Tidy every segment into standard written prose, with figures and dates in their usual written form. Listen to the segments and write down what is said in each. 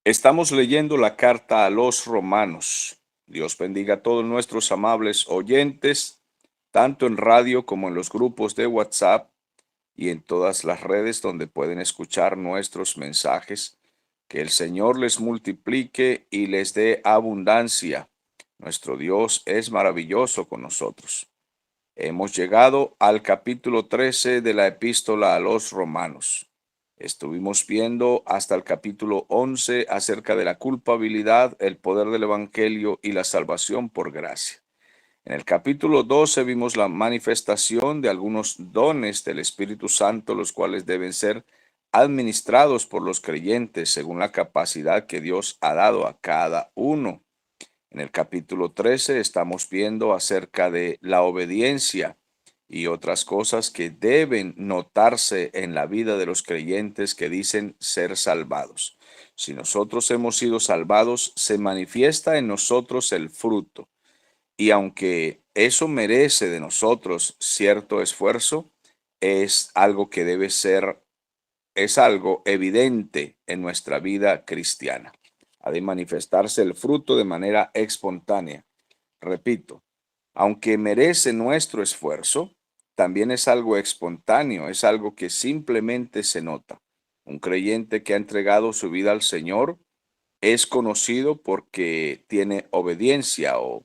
Estamos leyendo la carta a los romanos. Dios bendiga a todos nuestros amables oyentes, tanto en radio como en los grupos de WhatsApp y en todas las redes donde pueden escuchar nuestros mensajes. Que el Señor les multiplique y les dé abundancia. Nuestro Dios es maravilloso con nosotros. Hemos llegado al capítulo 13 de la epístola a los romanos. Estuvimos viendo hasta el capítulo 11 acerca de la culpabilidad, el poder del evangelio y la salvación por gracia. En el capítulo 12 vimos la manifestación de algunos dones del Espíritu Santo, los cuales deben ser administrados por los creyentes según la capacidad que Dios ha dado a cada uno. En el capítulo 13 estamos viendo acerca de la obediencia y otras cosas que deben notarse en la vida de los creyentes que dicen ser salvados. Si nosotros hemos sido salvados, se manifiesta en nosotros el fruto. Y aunque eso merece de nosotros cierto esfuerzo, es algo que debe ser, es algo evidente en nuestra vida cristiana. Ha de manifestarse el fruto de manera espontánea. Repito, aunque merece nuestro esfuerzo, también es algo espontáneo, es algo que simplemente se nota. Un creyente que ha entregado su vida al Señor es conocido porque tiene obediencia o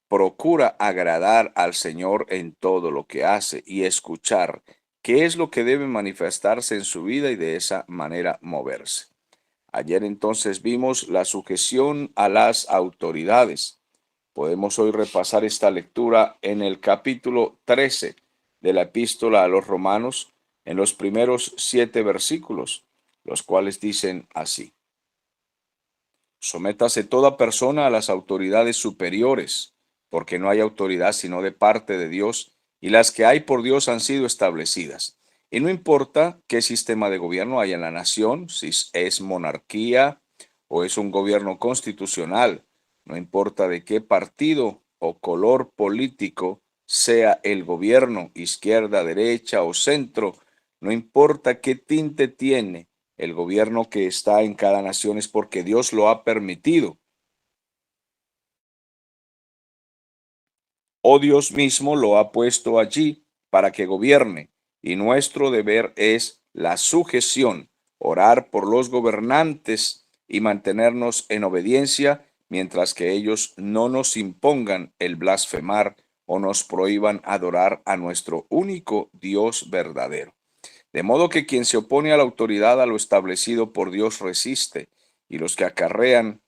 procura agradar al Señor en todo lo que hace y escuchar qué es lo que debe manifestarse en su vida y de esa manera moverse. Ayer entonces vimos la sujeción a las autoridades. Podemos hoy repasar esta lectura en el capítulo 13 de la epístola a los romanos, en los primeros 7 versículos, los cuales dicen así: Sométase toda persona a las autoridades superiores, porque no hay autoridad sino de parte de Dios, y las que hay por Dios han sido establecidas. Y no importa qué sistema de gobierno hay en la nación, si es monarquía o es un gobierno constitucional, no importa de qué partido o color político sea el gobierno, izquierda, derecha o centro, no importa qué tinte tiene el gobierno que está en cada nación, es porque Dios lo ha permitido. O Dios mismo lo ha puesto allí para que gobierne. Y nuestro deber es la sujeción, orar por los gobernantes y mantenernos en obediencia mientras que ellos no nos impongan el blasfemar o nos prohíban adorar a nuestro único Dios verdadero. De modo que quien se opone a la autoridad, a lo establecido por Dios, resiste, y los que acarrean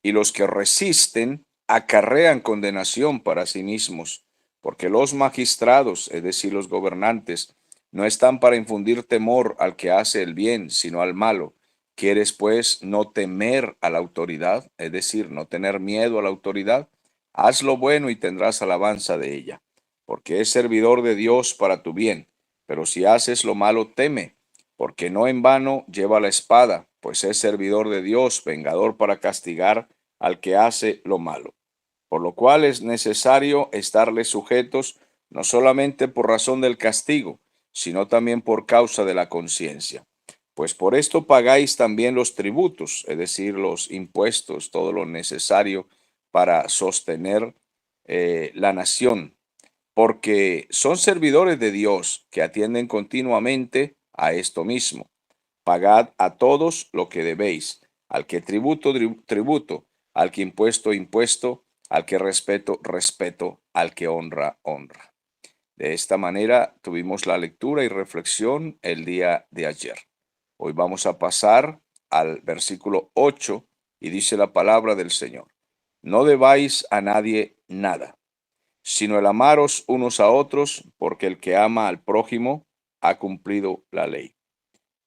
y los que resisten acarrean condenación para sí mismos, porque los magistrados, es decir, los gobernantes, no están para infundir temor al que hace el bien, sino al malo. ¿Quieres, pues, no temer a la autoridad, es decir, no tener miedo a la autoridad? Haz lo bueno y tendrás alabanza de ella, porque es servidor de Dios para tu bien. Pero si haces lo malo, teme, porque no en vano lleva la espada, pues es servidor de Dios, vengador para castigar al que hace lo malo. Por lo cual es necesario estarles sujetos, no solamente por razón del castigo, sino también por causa de la conciencia. Pues por esto pagáis también los tributos, es decir, los impuestos, todo lo necesario para sostener la nación, porque son servidores de Dios que atienden continuamente a esto mismo. Pagad a todos lo que debéis, al que tributo, tributo, al que impuesto, impuesto, al que respeto, respeto, al que honra, honra. De esta manera tuvimos la lectura y reflexión el día de ayer. Hoy vamos a pasar al versículo 8 y dice la palabra del Señor: No debáis a nadie nada, sino el amaros unos a otros, porque el que ama al prójimo ha cumplido la ley.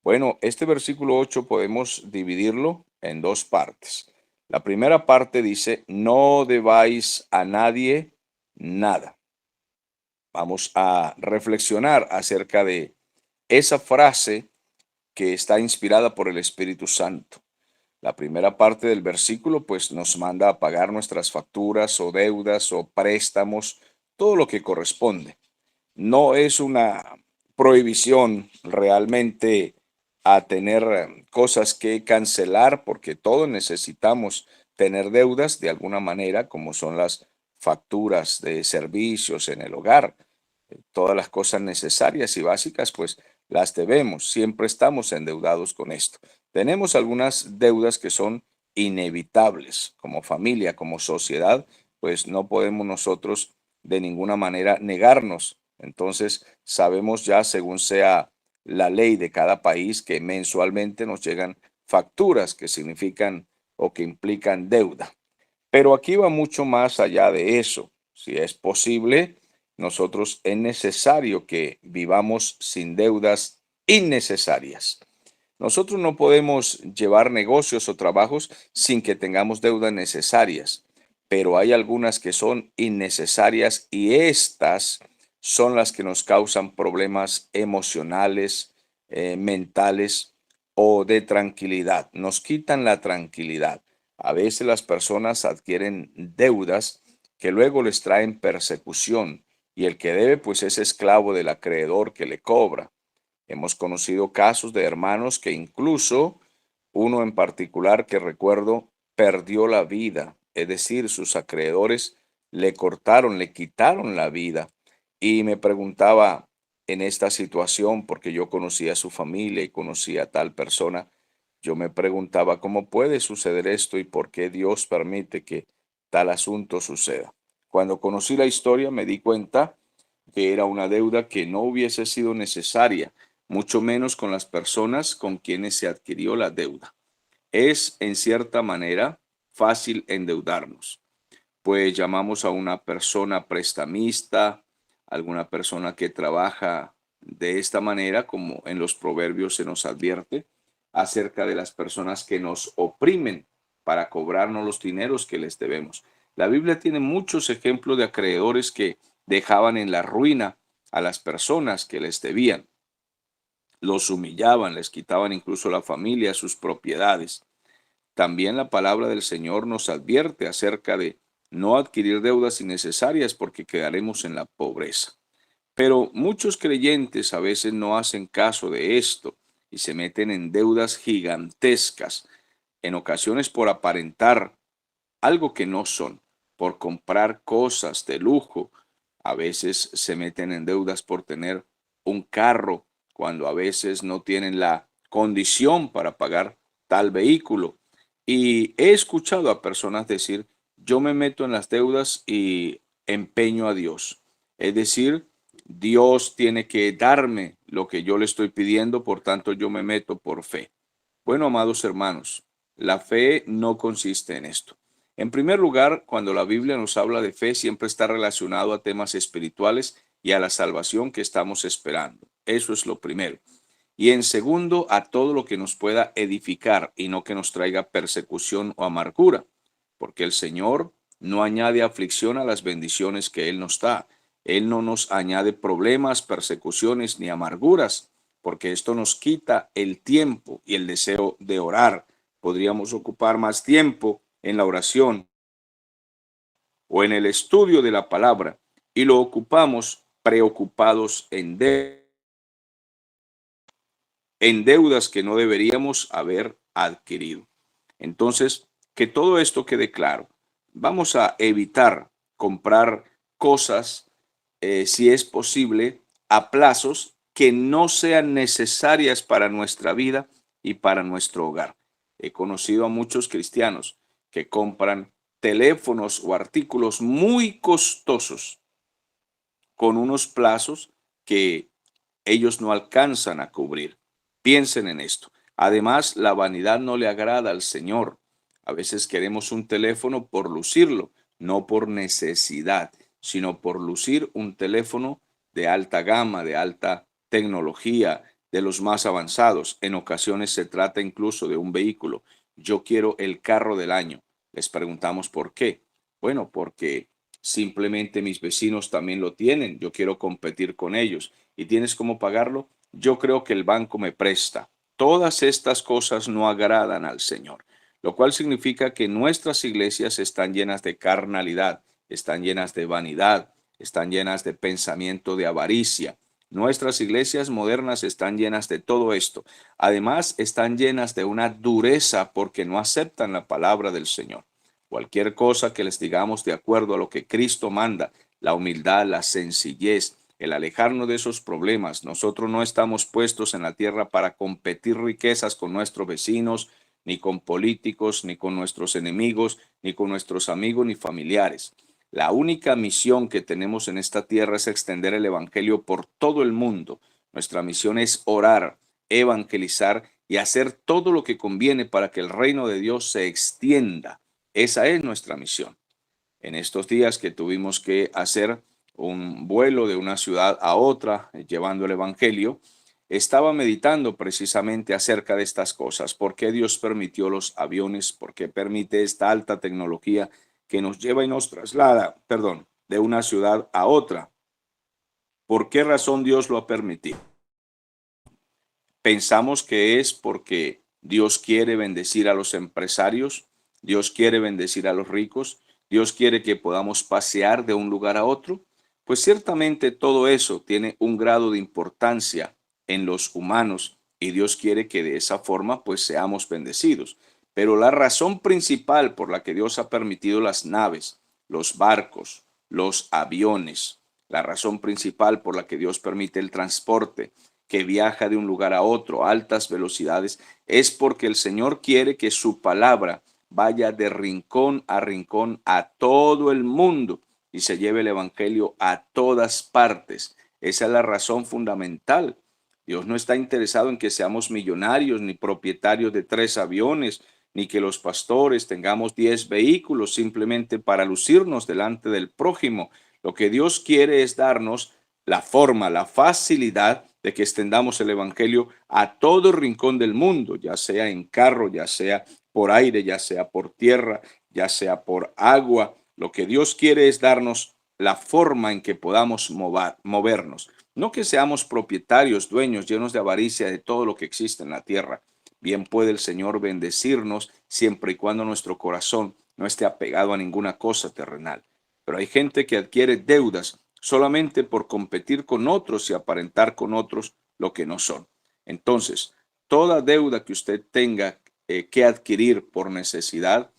Bueno, este versículo 8 podemos dividirlo en dos partes. La primera parte dice: no debáis a nadie nada. Vamos a reflexionar acerca de esa frase que está inspirada por el Espíritu Santo. La primera parte del versículo pues nos manda a pagar nuestras facturas o deudas o préstamos, todo lo que corresponde. No es una prohibición realmente a tener cosas que cancelar, porque todos necesitamos tener deudas de alguna manera, como son las facturas de servicios en el hogar. Todas las cosas necesarias y básicas, pues las debemos. Siempre estamos endeudados con esto. Tenemos algunas deudas que son inevitables como familia, como sociedad, pues no podemos nosotros de ninguna manera negarnos. Entonces, sabemos ya, según sea la ley de cada país, que mensualmente nos llegan facturas que significan o que implican deuda. Pero aquí va mucho más allá de eso. Si es posible, nosotros es necesario que vivamos sin deudas innecesarias. Nosotros no podemos llevar negocios o trabajos sin que tengamos deudas necesarias, pero hay algunas que son innecesarias y estas son las que nos causan problemas emocionales, mentales o de tranquilidad. Nos quitan la tranquilidad. A veces las personas adquieren deudas que luego les traen persecución y el que debe pues es esclavo del acreedor que le cobra. Hemos conocido casos de hermanos que incluso uno en particular que recuerdo perdió la vida, es decir, sus acreedores le cortaron, le quitaron la vida. Y me preguntaba en esta situación, porque yo conocía a su familia y conocía a tal persona, yo me preguntaba cómo puede suceder esto y por qué Dios permite que tal asunto suceda. Cuando conocí la historia me di cuenta que era una deuda que no hubiese sido necesaria, mucho menos con las personas con quienes se adquirió la deuda. Es, en cierta manera, fácil endeudarnos, pues llamamos a una persona prestamista, alguna persona que trabaja de esta manera, como en los proverbios se nos advierte, acerca de las personas que nos oprimen para cobrarnos los dineros que les debemos. La Biblia tiene muchos ejemplos de acreedores que dejaban en la ruina a las personas que les debían. Los humillaban, les quitaban incluso la familia, sus propiedades. También la palabra del Señor nos advierte acerca de no adquirir deudas innecesarias porque quedaremos en la pobreza. Pero muchos creyentes a veces no hacen caso de esto y se meten en deudas gigantescas, en ocasiones por aparentar algo que no son, por comprar cosas de lujo. A veces se meten en deudas por tener un carro cuando a veces no tienen la condición para pagar tal vehículo. Y he escuchado a personas decir, yo me meto en las deudas y empeño a Dios. Es decir, Dios tiene que darme lo que yo le estoy pidiendo, por tanto yo me meto por fe. Bueno, amados hermanos, la fe no consiste en esto. En primer lugar, cuando la Biblia nos habla de fe, siempre está relacionado a temas espirituales y a la salvación que estamos esperando. Eso es lo primero. Y en segundo, a todo lo que nos pueda edificar y no que nos traiga persecución o amargura, porque el Señor no añade aflicción a las bendiciones que Él nos da. Él no nos añade problemas, persecuciones ni amarguras, porque esto nos quita el tiempo y el deseo de orar. Podríamos ocupar más tiempo en la oración o en el estudio de la palabra y lo ocupamos preocupados en deudas que no deberíamos haber adquirido. Entonces, que todo esto quede claro. Vamos a evitar comprar cosas, si es posible, a plazos que no sean necesarias para nuestra vida y para nuestro hogar. He conocido a muchos cristianos que compran teléfonos o artículos muy costosos con unos plazos que ellos no alcanzan a cubrir. Piensen en esto. Además, la vanidad no le agrada al Señor. A veces queremos un teléfono por lucirlo, no por necesidad, sino por lucir un teléfono de alta gama, de alta tecnología, de los más avanzados. En ocasiones se trata incluso de un vehículo. Yo quiero el carro del año. Les preguntamos por qué. Bueno, porque simplemente mis vecinos también lo tienen. Yo quiero competir con ellos. ¿Y tienes cómo pagarlo? Yo creo que el banco me presta. Todas estas cosas no agradan al Señor, lo cual significa que nuestras iglesias están llenas de carnalidad, están llenas de vanidad, están llenas de pensamiento de avaricia. Nuestras iglesias modernas están llenas de todo esto. Además, están llenas de una dureza porque no aceptan la palabra del Señor. Cualquier cosa que les digamos de acuerdo a lo que Cristo manda, la humildad, la sencillez, el alejarnos de esos problemas. Nosotros no estamos puestos en la tierra para competir riquezas con nuestros vecinos, ni con políticos, ni con nuestros enemigos, ni con nuestros amigos, ni familiares. La única misión que tenemos en esta tierra es extender el evangelio por todo el mundo. Nuestra misión es orar, evangelizar y hacer todo lo que conviene para que el reino de Dios se extienda. Esa es nuestra misión. En estos días que tuvimos que hacer un vuelo de una ciudad a otra llevando el evangelio, estaba meditando precisamente acerca de estas cosas. ¿Por qué Dios permitió los aviones? ¿Por qué permite esta alta tecnología que nos lleva y nos traslada, de una ciudad a otra? ¿Por qué razón Dios lo ha permitido? Pensamos que es porque Dios quiere bendecir a los empresarios, Dios quiere bendecir a los ricos, Dios quiere que podamos pasear de un lugar a otro. Pues ciertamente todo eso tiene un grado de importancia en los humanos y Dios quiere que de esa forma pues seamos bendecidos. Pero la razón principal por la que Dios ha permitido las naves, los barcos, los aviones, la razón principal por la que Dios permite el transporte, que viaja de un lugar a otro a altas velocidades, es porque el Señor quiere que su palabra vaya de rincón a todo el mundo y se lleve el evangelio a todas partes. Esa es la razón fundamental. Dios no está interesado en que seamos millonarios ni propietarios de 3 aviones, ni que los pastores tengamos 10 vehículos simplemente para lucirnos delante del prójimo. Lo que Dios quiere es darnos la forma, la facilidad de que extendamos el evangelio a todo rincón del mundo, ya sea en carro, ya sea por aire, ya sea por tierra, ya sea por agua. Lo que Dios quiere es darnos la forma en que podamos movernos. No que seamos propietarios, dueños, llenos de avaricia de todo lo que existe en la tierra. Bien puede el Señor bendecirnos siempre y cuando nuestro corazón no esté apegado a ninguna cosa terrenal. Pero hay gente que adquiere deudas solamente por competir con otros y aparentar con otros lo que no son. Entonces, toda deuda que usted tenga que adquirir por necesidad,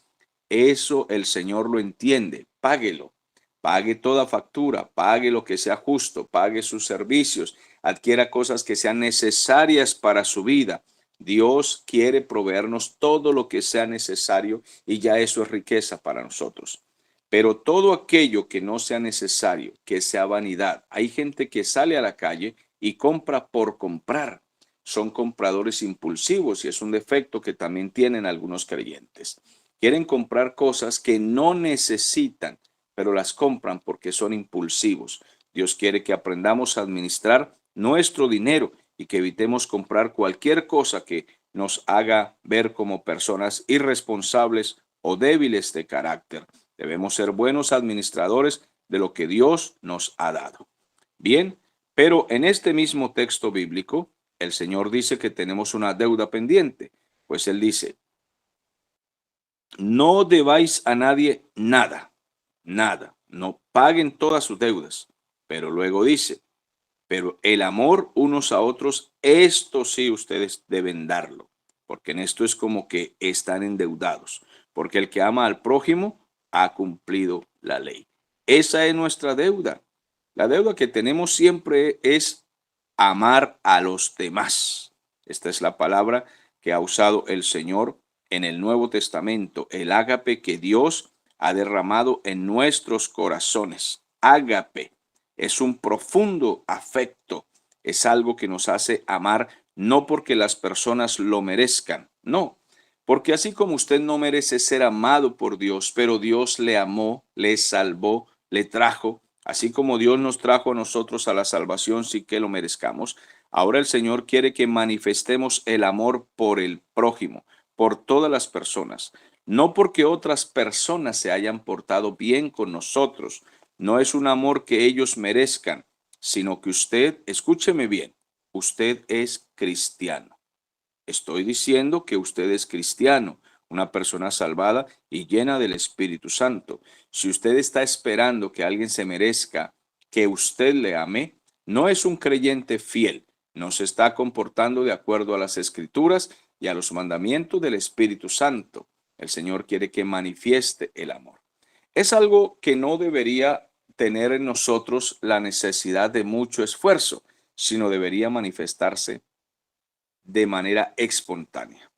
eso el Señor lo entiende. Páguelo. Pague toda factura, pague lo que sea justo, pague sus servicios, adquiera cosas que sean necesarias para su vida. Dios quiere proveernos todo lo que sea necesario y ya eso es riqueza para nosotros. Pero todo aquello que no sea necesario, que sea vanidad. Hay gente que sale a la calle y compra por comprar. Son compradores impulsivos y es un defecto que también tienen algunos creyentes. Quieren comprar cosas que no necesitan, pero las compran porque son impulsivos. Dios quiere que aprendamos a administrar nuestro dinero y que evitemos comprar cualquier cosa que nos haga ver como personas irresponsables o débiles de carácter. Debemos ser buenos administradores de lo que Dios nos ha dado. Bien, pero en este mismo texto bíblico, el Señor dice que tenemos una deuda pendiente. Pues Él dice, no debáis a nadie nada, nada, no paguen todas sus deudas. Pero luego dice, pero el amor unos a otros, esto sí ustedes deben darlo, porque en esto es como que están endeudados, porque el que ama al prójimo ha cumplido la ley. Esa es nuestra deuda. La deuda que tenemos siempre es amar a los demás. Esta es la palabra que ha usado el Señor en el Nuevo Testamento, el ágape que Dios ha derramado en nuestros corazones. Ágape es un profundo afecto, es algo que nos hace amar no porque las personas lo merezcan, no, porque así como usted no merece ser amado por Dios, pero Dios le amó, le salvó, le trajo, así como Dios nos trajo a nosotros a la salvación sin que lo merezcamos, ahora el Señor quiere que manifestemos el amor por el prójimo, por todas las personas, no porque otras personas se hayan portado bien con nosotros, no es un amor que ellos merezcan, sino que usted, escúcheme bien, usted es cristiano. Estoy diciendo que usted es cristiano, una persona salvada y llena del Espíritu Santo. Si usted está esperando que alguien se merezca que usted le ame, No es un creyente fiel, no se está comportando de acuerdo a las Escrituras y a los mandamientos del Espíritu Santo. El Señor quiere que manifieste el amor. Es algo que no debería tener en nosotros la necesidad de mucho esfuerzo, sino debería manifestarse de manera espontánea.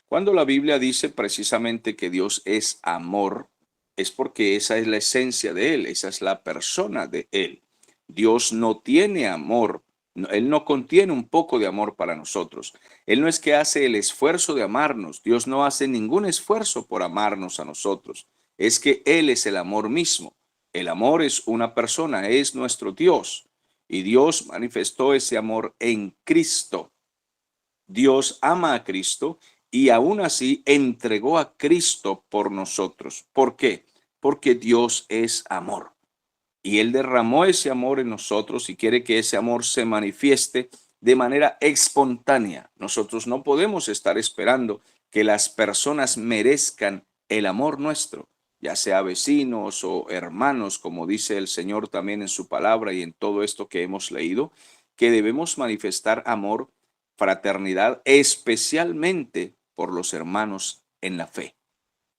Cuando la Biblia dice precisamente que Dios es amor, es porque esa es la esencia de Él, esa es la persona de Él. Dios no tiene amor, Él no contiene un poco de amor para nosotros. Él no es que hace el esfuerzo de amarnos, Dios no hace ningún esfuerzo por amarnos a nosotros. Es que Él es el amor mismo. El amor es una persona, es nuestro Dios. Y Dios manifestó ese amor en Cristo. Dios ama a Cristo y aún así entregó a Cristo por nosotros. ¿Por qué? Porque Dios es amor. Y Él derramó ese amor en nosotros y quiere que ese amor se manifieste de manera espontánea. Nosotros no podemos estar esperando que las personas merezcan el amor nuestro, ya sea vecinos o hermanos, como dice el Señor también en su palabra y en todo esto que hemos leído, que debemos manifestar amor, fraternidad, especialmente por los hermanos en la fe.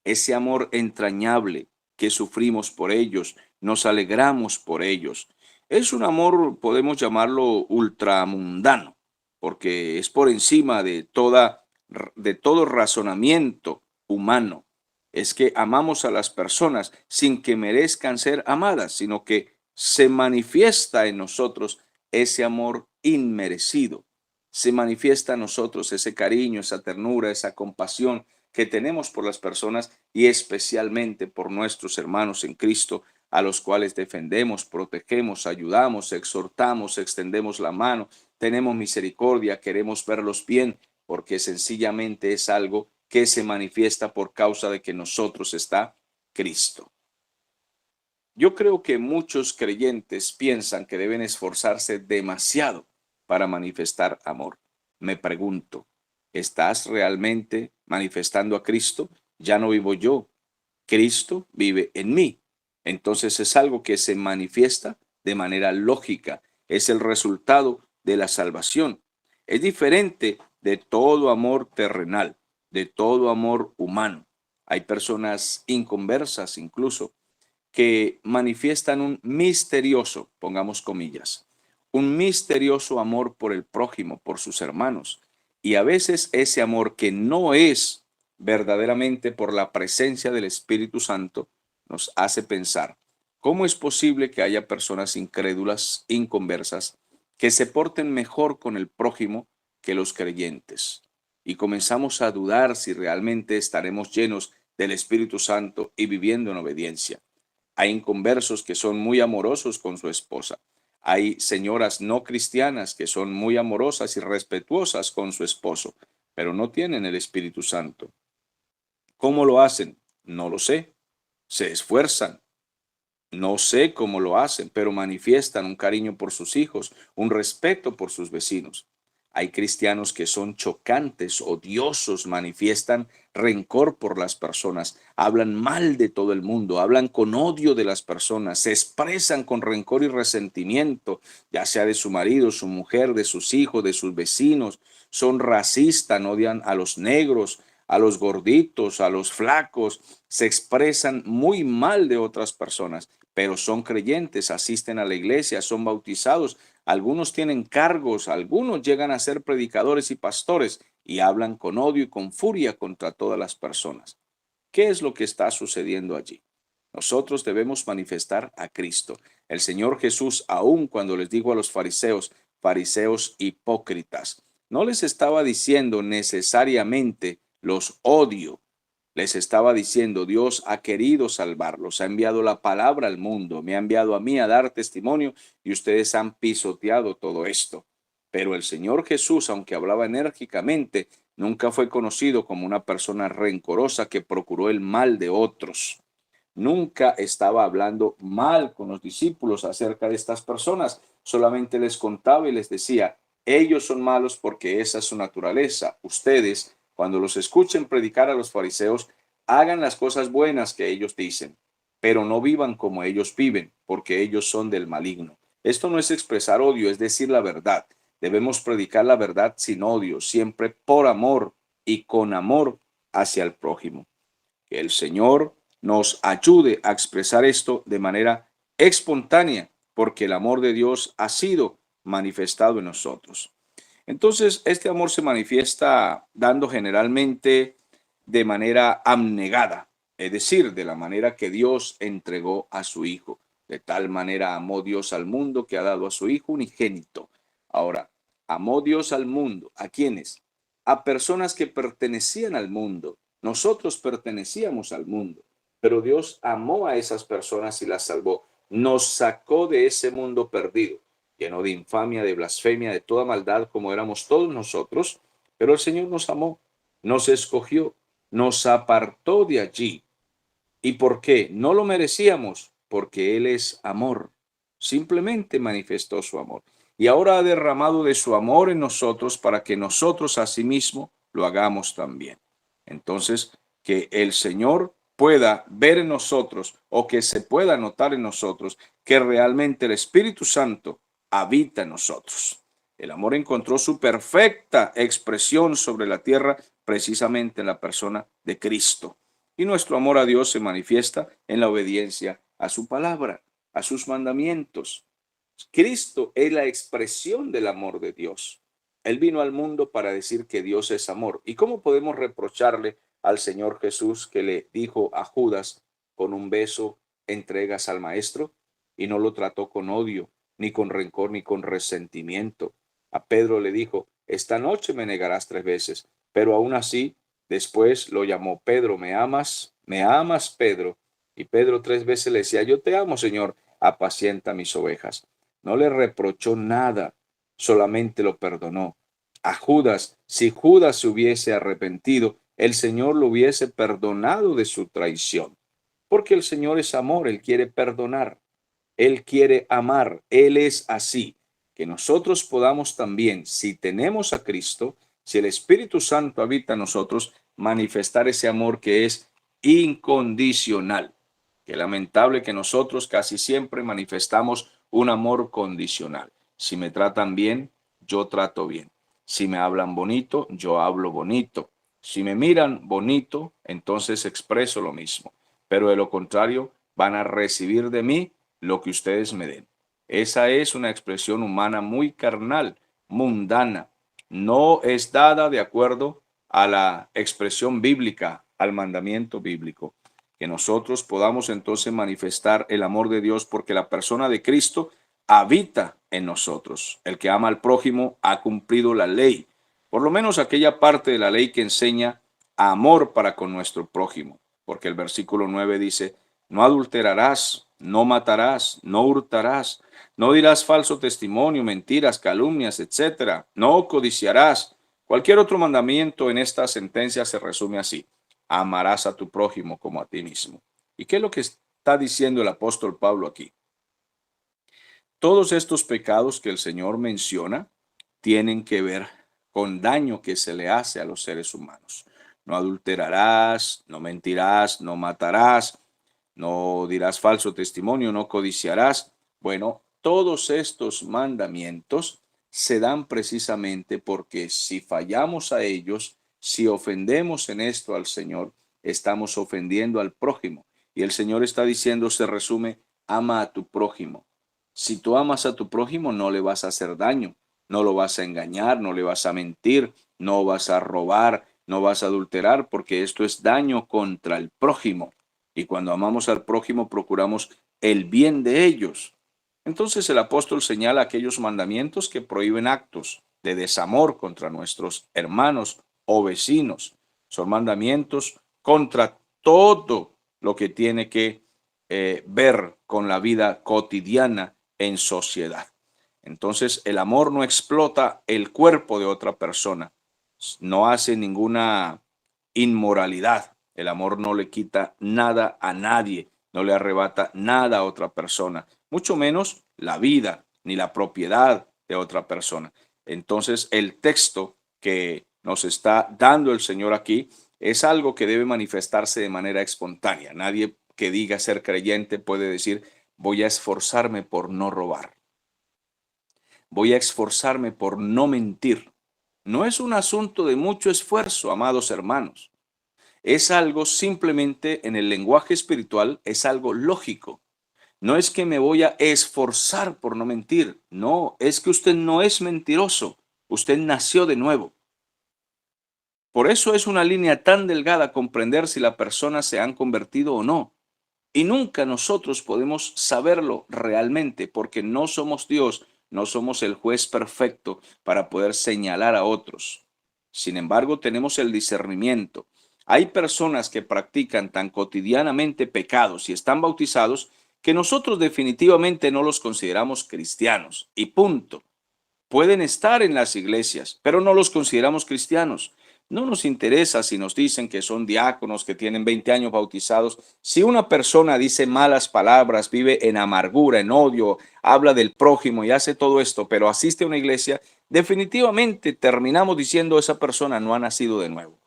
Ese amor entrañable que sufrimos por ellos, nos alegramos por ellos. Es un amor, podemos llamarlo ultramundano, porque es por encima de todo razonamiento humano. Es que amamos a las personas sin que merezcan ser amadas, sino que se manifiesta en nosotros ese amor inmerecido. Se manifiesta en nosotros ese cariño, esa ternura, esa compasión que tenemos por las personas y especialmente por nuestros hermanos en Cristo, a los cuales defendemos, protegemos, ayudamos, exhortamos, extendemos la mano, tenemos misericordia, queremos verlos bien, porque sencillamente es algo que se manifiesta por causa de que nosotros está Cristo. Yo creo que muchos creyentes piensan que deben esforzarse demasiado para manifestar amor. Me pregunto, ¿estás realmente manifestando a Cristo? Ya no vivo yo, Cristo vive en mí. Entonces es algo que se manifiesta de manera lógica, es el resultado de la salvación. Es diferente de todo amor terrenal, de todo amor humano. Hay personas inconversas incluso que manifiestan un misterioso, pongamos comillas, un misterioso amor por el prójimo, por sus hermanos. Y a veces ese amor que no es verdaderamente por la presencia del Espíritu Santo nos hace pensar, ¿cómo es posible que haya personas incrédulas, inconversas, que se porten mejor con el prójimo que los creyentes? Y comenzamos a dudar si realmente estaremos llenos del Espíritu Santo y viviendo en obediencia. Hay inconversos que son muy amorosos con su esposa. Hay señoras no cristianas que son muy amorosas y respetuosas con su esposo, pero no tienen el Espíritu Santo. ¿Cómo lo hacen? No lo sé. Se esfuerzan. No sé cómo lo hacen, pero manifiestan un cariño por sus hijos, un respeto por sus vecinos. Hay cristianos que son chocantes, odiosos, manifiestan rencor por las personas, hablan mal de todo el mundo, hablan con odio de las personas, se expresan con rencor y resentimiento, ya sea de su marido, su mujer, de sus hijos, de sus vecinos, son racistas, odian a los negros, a los gorditos, a los flacos, se expresan muy mal de otras personas, pero son creyentes, asisten a la iglesia, son bautizados, algunos tienen cargos, algunos llegan a ser predicadores y pastores y hablan con odio y con furia contra todas las personas. ¿Qué es lo que está sucediendo allí? Nosotros debemos manifestar a Cristo. El Señor Jesús, aun cuando les dijo a los fariseos, fariseos hipócritas, no les estaba diciendo necesariamente los odio, les estaba diciendo, Dios ha querido salvarlos, ha enviado la palabra al mundo, me ha enviado a mí a dar testimonio y ustedes han pisoteado todo esto. Pero el Señor Jesús, aunque hablaba enérgicamente, nunca fue conocido como una persona rencorosa que procuró el mal de otros. Nunca estaba hablando mal con los discípulos acerca de estas personas, solamente les contaba y les decía, ellos son malos porque esa es su naturaleza. Ustedes, cuando los escuchen predicar a los fariseos, hagan las cosas buenas que ellos dicen, pero no vivan como ellos viven, porque ellos son del maligno. Esto no es expresar odio, es decir la verdad. Debemos predicar la verdad sin odio, siempre por amor y con amor hacia el prójimo. Que el Señor nos ayude a expresar esto de manera espontánea, porque el amor de Dios ha sido manifestado en nosotros. Entonces, este amor se manifiesta dando generalmente de manera abnegada, es decir, de la manera que Dios entregó a su Hijo. De tal manera amó Dios al mundo que ha dado a su Hijo unigénito. Ahora, amó Dios al mundo. ¿A quiénes? A personas que pertenecían al mundo. Nosotros pertenecíamos al mundo, pero Dios amó a esas personas y las salvó. Nos sacó de ese mundo perdido, lleno de infamia, de blasfemia, de toda maldad, como éramos todos nosotros, pero el Señor nos amó, nos escogió, nos apartó de allí. ¿Y por qué? No lo merecíamos, porque Él es amor. Simplemente manifestó su amor. Y ahora ha derramado de su amor en nosotros para que nosotros asimismo lo hagamos también. Entonces, que el Señor pueda ver en nosotros o que se pueda notar en nosotros que realmente el Espíritu Santo habita en nosotros. El amor encontró su perfecta expresión sobre la tierra precisamente en la persona de Cristo. Y nuestro amor a Dios se manifiesta en la obediencia a su palabra, a sus mandamientos. Cristo es la expresión del amor de Dios. Él vino al mundo para decir que Dios es amor. ¿Y cómo podemos reprocharle al Señor Jesús que le dijo a Judas, con un beso entregas al Maestro? Y no lo trató con odio, ni con rencor, ni con resentimiento. A Pedro le dijo, esta noche me negarás 3 veces, pero aún así después lo llamó Pedro, ¿me amas? ¿Me amas, Pedro? Y Pedro 3 veces le decía, yo te amo, Señor, apacienta mis ovejas. No le reprochó nada, solamente lo perdonó. A Judas, si Judas se hubiese arrepentido, el Señor lo hubiese perdonado de su traición. Porque el Señor es amor, Él quiere perdonar, Él quiere amar, Él es así. Que nosotros podamos también, si tenemos a Cristo, si el Espíritu Santo habita en nosotros, manifestar ese amor que es incondicional. Qué lamentable que nosotros casi siempre manifestamos un amor condicional. Si me tratan bien, yo trato bien. Si me hablan bonito, yo hablo bonito. Si me miran bonito, entonces expreso lo mismo. Pero de lo contrario, van a recibir de mí lo que ustedes me den. Esa es una expresión humana muy carnal, mundana. No es dada de acuerdo a la expresión bíblica, al mandamiento bíblico. Que nosotros podamos entonces manifestar el amor de Dios porque la persona de Cristo habita en nosotros. El que ama al prójimo ha cumplido la ley, por lo menos aquella parte de la ley que enseña amor para con nuestro prójimo, porque el versículo 9 dice, no adulterarás, no matarás, no hurtarás, no dirás falso testimonio, mentiras, calumnias, etcétera, no codiciarás. Cualquier otro mandamiento en esta sentencia se resume así: amarás a tu prójimo como a ti mismo. ¿Y qué es lo que está diciendo el apóstol Pablo aquí? Todos estos pecados que el Señor menciona tienen que ver con daño que se le hace a los seres humanos. No adulterarás, no mentirás, no matarás, no dirás falso testimonio, no codiciarás. Bueno, todos estos mandamientos se dan precisamente porque si fallamos a ellos, si ofendemos en esto al Señor, estamos ofendiendo al prójimo. Y el Señor está diciendo, se resume, ama a tu prójimo. Si tú amas a tu prójimo, no le vas a hacer daño, no lo vas a engañar, no le vas a mentir, no vas a robar, no vas a adulterar, porque esto es daño contra el prójimo. Y cuando amamos al prójimo, procuramos el bien de ellos. Entonces el apóstol señala aquellos mandamientos que prohíben actos de desamor contra nuestros hermanos o vecinos. Son mandamientos contra todo lo que tiene que ver con la vida cotidiana en sociedad. Entonces, el amor no explota el cuerpo de otra persona, no hace ninguna inmoralidad. El amor no le quita nada a nadie, no le arrebata nada a otra persona, mucho menos la vida ni la propiedad de otra persona. Entonces, el texto que nos está dando el Señor aquí es algo que debe manifestarse de manera espontánea. Nadie que diga ser creyente puede decir, voy a esforzarme por no robar. Voy a esforzarme por no mentir. No es un asunto de mucho esfuerzo, amados hermanos. Es algo simplemente en el lenguaje espiritual, es algo lógico. No es que me voy a esforzar por no mentir. No, es que usted no es mentiroso. Usted nació de nuevo. Por eso es una línea tan delgada comprender si la persona se han convertido o no. Y nunca nosotros podemos saberlo realmente porque no somos Dios, no somos el juez perfecto para poder señalar a otros. Sin embargo, tenemos el discernimiento. Hay personas que practican tan cotidianamente pecados y están bautizados que nosotros definitivamente no los consideramos cristianos. Y punto. Pueden estar en las iglesias, pero no los consideramos cristianos. No nos interesa si nos dicen que son diáconos, que tienen 20 años bautizados. Si una persona dice malas palabras, vive en amargura, en odio, habla del prójimo y hace todo esto, pero asiste a una iglesia, definitivamente terminamos diciendo esa persona no ha nacido de nuevo.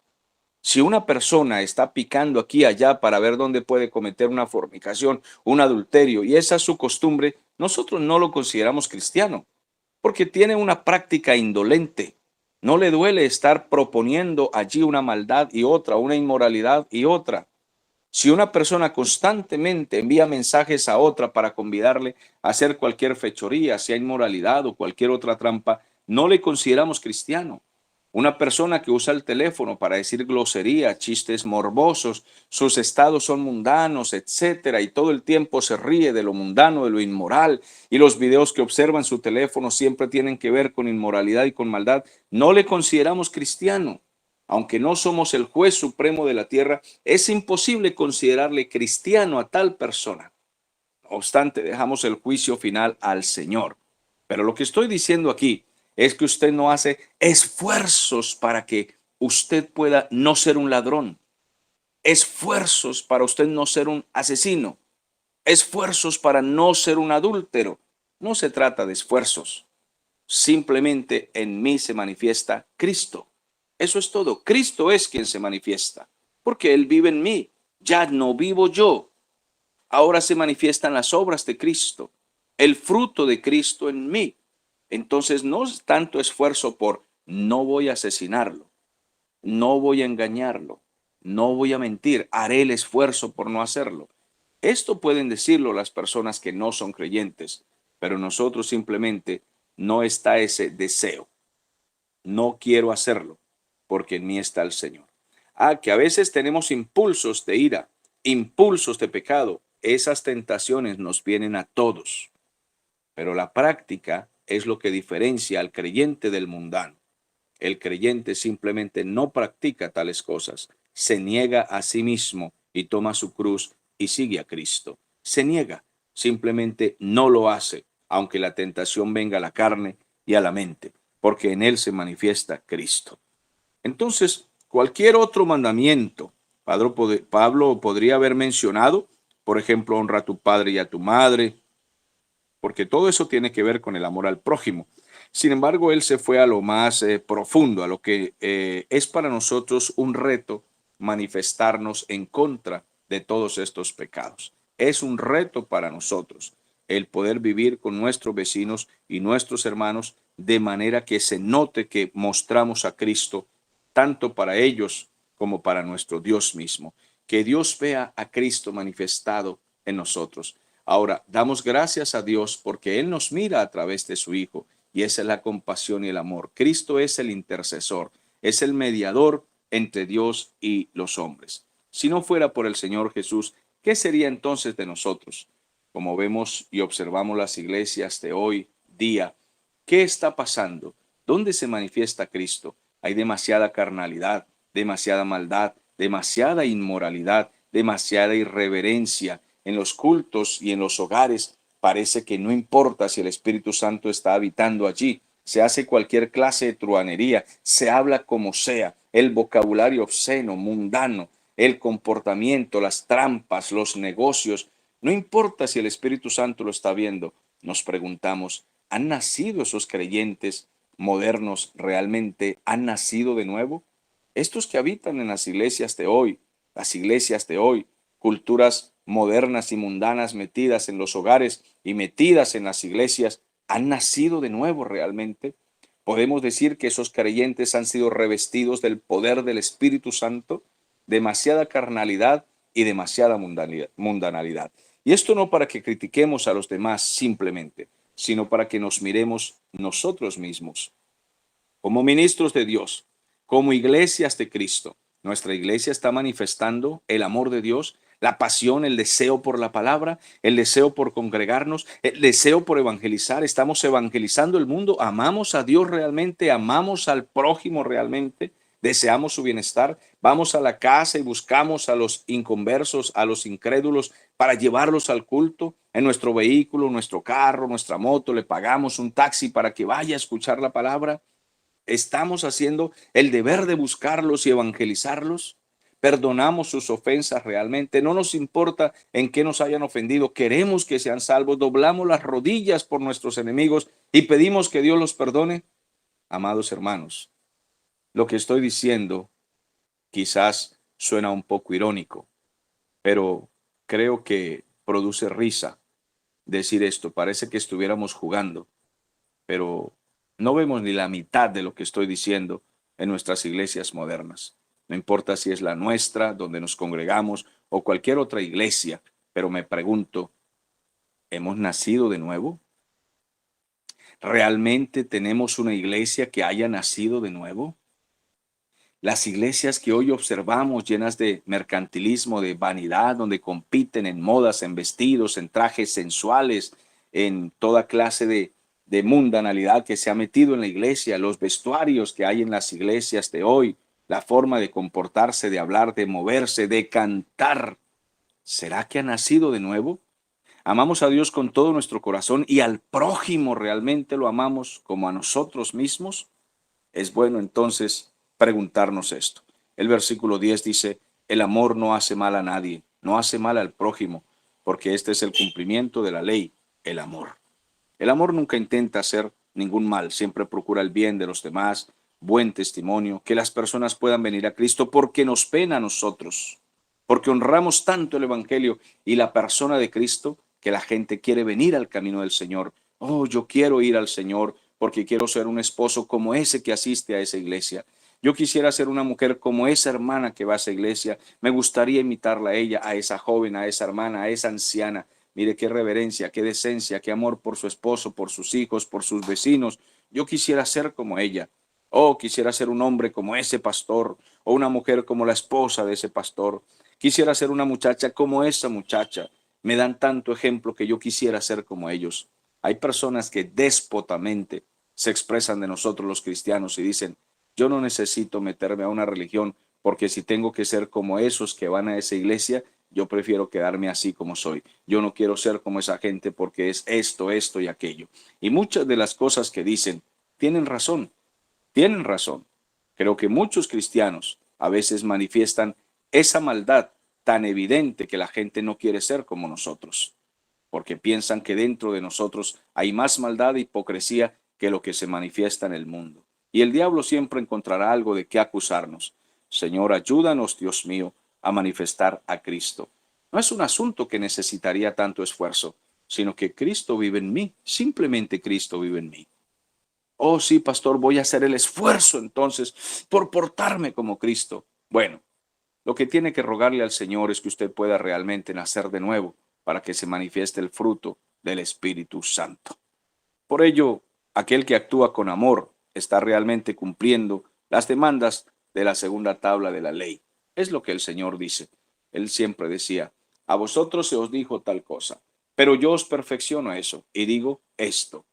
Si una persona está picando aquí y allá para ver dónde puede cometer una fornicación, un adulterio, y esa es su costumbre, nosotros no lo consideramos cristiano porque tiene una práctica indolente. No le duele estar proponiendo allí una maldad y otra, una inmoralidad y otra. Si una persona constantemente envía mensajes a otra para convidarle a hacer cualquier fechoría, sea inmoralidad o cualquier otra trampa, no le consideramos cristiano. Una persona que usa el teléfono para decir grosería, chistes morbosos, sus estados son mundanos, etcétera, y todo el tiempo se ríe de lo mundano, de lo inmoral, y los videos que observa en su teléfono siempre tienen que ver con inmoralidad y con maldad, no le consideramos cristiano. Aunque no somos el juez supremo de la tierra, es imposible considerarle cristiano a tal persona. No obstante, dejamos el juicio final al Señor. Pero lo que estoy diciendo aquí es que usted no hace esfuerzos para que usted pueda no ser un ladrón, esfuerzos para usted no ser un asesino, esfuerzos para no ser un adúltero. No se trata de esfuerzos. Simplemente en mí se manifiesta Cristo. Eso es todo. Cristo es quien se manifiesta, porque Él vive en mí. Ya no vivo yo. Ahora se manifiestan las obras de Cristo, el fruto de Cristo en mí. Entonces no es tanto esfuerzo por no voy a asesinarlo, no voy a engañarlo, no voy a mentir, haré el esfuerzo por no hacerlo. Esto pueden decirlo las personas que no son creyentes, pero nosotros simplemente no está ese deseo. No quiero hacerlo porque en mí está el Señor. Que a veces tenemos impulsos de ira, impulsos de pecado. Esas tentaciones nos vienen a todos, pero la práctica es lo que diferencia al creyente del mundano. El creyente simplemente no practica tales cosas, se niega a sí mismo y toma su cruz y sigue a Cristo. Se niega, simplemente no lo hace, aunque la tentación venga a la carne y a la mente, porque en él se manifiesta Cristo. Entonces, cualquier otro mandamiento, Pablo podría haber mencionado, por ejemplo, honra a tu padre y a tu madre, porque todo eso tiene que ver con el amor al prójimo. Sin embargo, él se fue a lo más profundo, a lo que es para nosotros un reto manifestarnos en contra de todos estos pecados. Es un reto para nosotros el poder vivir con nuestros vecinos y nuestros hermanos de manera que se note que mostramos a Cristo tanto para ellos como para nuestro Dios mismo. Que Dios vea a Cristo manifestado en nosotros. Ahora, damos gracias a Dios porque Él nos mira a través de su Hijo y esa es la compasión y el amor. Cristo es el intercesor, es el mediador entre Dios y los hombres. Si no fuera por el Señor Jesús, ¿qué sería entonces de nosotros? Como vemos y observamos las iglesias de hoy día, ¿qué está pasando? ¿Dónde se manifiesta Cristo? Hay demasiada carnalidad, demasiada maldad, demasiada inmoralidad, demasiada irreverencia en los cultos y en los hogares. Parece que no importa si el Espíritu Santo está habitando allí. Se hace cualquier clase de truanería, se habla como sea, el vocabulario obsceno, mundano, el comportamiento, las trampas, los negocios. No importa si el Espíritu Santo lo está viendo. Nos preguntamos, ¿han nacido esos creyentes modernos realmente? ¿Han nacido de nuevo? Estos que habitan en las iglesias de hoy, culturas modernas y mundanas metidas en los hogares y metidas en las iglesias, ¿Han nacido de nuevo realmente? ¿Podemos decir que esos creyentes han sido revestidos del poder del Espíritu Santo? Demasiada carnalidad y demasiada mundanalidad. Y esto no para que critiquemos a los demás simplemente, sino para que nos miremos nosotros mismos. Como ministros de Dios, como iglesias de Cristo, nuestra iglesia está manifestando el amor de Dios, la pasión, el deseo por la palabra, el deseo por congregarnos, el deseo por evangelizar. Estamos evangelizando el mundo, amamos a Dios realmente, amamos al prójimo realmente, deseamos su bienestar. Vamos a la casa y buscamos a los inconversos, a los incrédulos, para llevarlos al culto en nuestro vehículo, nuestro carro, nuestra moto. Le pagamos un taxi para que vaya a escuchar la palabra. ¿Estamos haciendo el deber de buscarlos y evangelizarlos? ¿Perdonamos sus ofensas realmente? No nos importa en qué nos hayan ofendido. Queremos que sean salvos. Doblamos las rodillas por nuestros enemigos y pedimos que Dios los perdone. Amados hermanos, lo que estoy diciendo quizás suena un poco irónico, pero creo que produce risa decir esto. Parece que estuviéramos jugando, pero no vemos ni la mitad de lo que estoy diciendo en nuestras iglesias modernas. No importa si es la nuestra, donde nos congregamos, o cualquier otra iglesia, pero me pregunto, ¿hemos nacido de nuevo? ¿Realmente tenemos una iglesia que haya nacido de nuevo? Las iglesias que hoy observamos llenas de mercantilismo, de vanidad, donde compiten en modas, en vestidos, en trajes sensuales, en toda clase de mundanalidad que se ha metido en la iglesia, los vestuarios que hay en las iglesias de hoy, la forma de comportarse, de hablar, de moverse, de cantar. ¿Será que ha nacido de nuevo? ¿Amamos a Dios con todo nuestro corazón y al prójimo realmente lo amamos como a nosotros mismos? Es bueno entonces preguntarnos esto. El versículo 10 dice, el amor no hace mal a nadie, no hace mal al prójimo, porque este es el cumplimiento de la ley, el amor. El amor nunca intenta hacer ningún mal, siempre procura el bien de los demás, buen testimonio, que las personas puedan venir a Cristo porque nos pena a nosotros, porque honramos tanto el Evangelio y la persona de Cristo que la gente quiere venir al camino del Señor. Oh, yo quiero ir al Señor porque quiero ser un esposo como ese que asiste a esa iglesia. Yo quisiera ser una mujer como esa hermana que va a esa iglesia. Me gustaría imitarla a ella, a esa joven, a esa hermana, a esa anciana. Mire qué reverencia, qué decencia, qué amor por su esposo, por sus hijos, por sus vecinos. Yo quisiera ser como ella. Oh, quisiera ser un hombre como ese pastor o una mujer como la esposa de ese pastor. Quisiera ser una muchacha como esa muchacha. Me dan tanto ejemplo que yo quisiera ser como ellos. Hay personas que déspotamente se expresan de nosotros los cristianos y dicen, yo no necesito meterme a una religión porque si tengo que ser como esos que van a esa iglesia, yo prefiero quedarme así como soy. Yo no quiero ser como esa gente porque es esto, esto y aquello. Y muchas de las cosas que dicen tienen razón, tienen razón. Creo que muchos cristianos a veces manifiestan esa maldad tan evidente que la gente no quiere ser como nosotros, porque piensan que dentro de nosotros hay más maldad e hipocresía que lo que se manifiesta en el mundo. Y el diablo siempre encontrará algo de qué acusarnos. Señor, ayúdanos, Dios mío, a manifestar a Cristo. No es un asunto que necesitaría tanto esfuerzo, sino que Cristo vive en mí, simplemente Cristo vive en mí. Oh, sí, pastor, voy a hacer el esfuerzo entonces por portarme como Cristo. Bueno, lo que tiene que rogarle al Señor es que usted pueda realmente nacer de nuevo para que se manifieste el fruto del Espíritu Santo. Por ello, aquel que actúa con amor está realmente cumpliendo las demandas de la segunda tabla de la ley. Es lo que el Señor dice. Él siempre decía, a vosotros se os dijo tal cosa, pero yo os perfecciono eso y digo esto.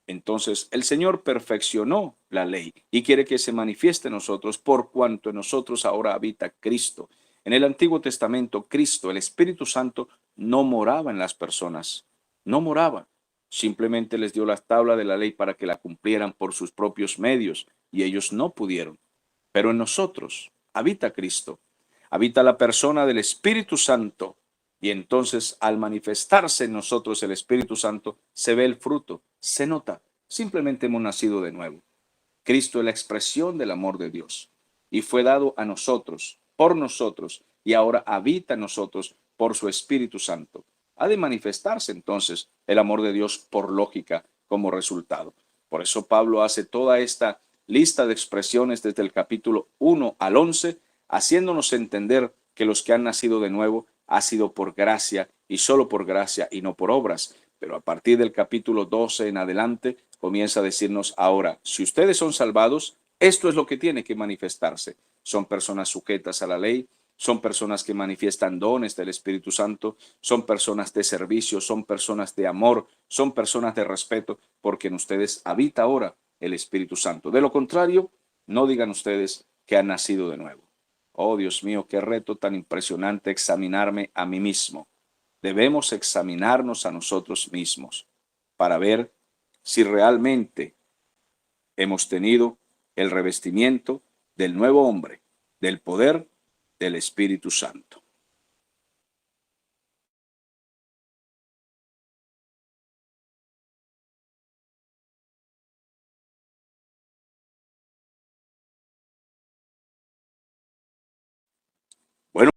Entonces, el Señor perfeccionó la ley y quiere que se manifieste en nosotros por cuanto en nosotros ahora habita Cristo. En el Antiguo Testamento, Cristo, el Espíritu Santo, no moraba en las personas, no moraba. Simplemente les dio la tabla de la ley para que la cumplieran por sus propios medios y ellos no pudieron. Pero en nosotros habita Cristo, habita la persona del Espíritu Santo y entonces al manifestarse en nosotros el Espíritu Santo se ve el fruto, se nota, simplemente hemos nacido de nuevo. Cristo es la expresión del amor de Dios y fue dado a nosotros, por nosotros y ahora habita en nosotros por su Espíritu Santo. Ha de manifestarse entonces el amor de Dios por lógica, como resultado. Por eso Pablo hace toda esta lista de expresiones desde el capítulo 1 al 11, haciéndonos entender que los que han nacido de nuevo ha sido por gracia y solo por gracia y no por obras. Pero a partir del capítulo 12 en adelante comienza a decirnos ahora, si ustedes son salvados, esto es lo que tiene que manifestarse. Son personas sujetas a la ley, son personas que manifiestan dones del Espíritu Santo, son personas de servicio, son personas de amor, son personas de respeto, porque en ustedes habita ahora el Espíritu Santo. De lo contrario, no digan ustedes que han nacido de nuevo. Oh, Dios mío, qué reto tan impresionante examinarme a mí mismo. Debemos examinarnos a nosotros mismos para ver si realmente hemos tenido el revestimiento del nuevo hombre, del poder del Espíritu Santo.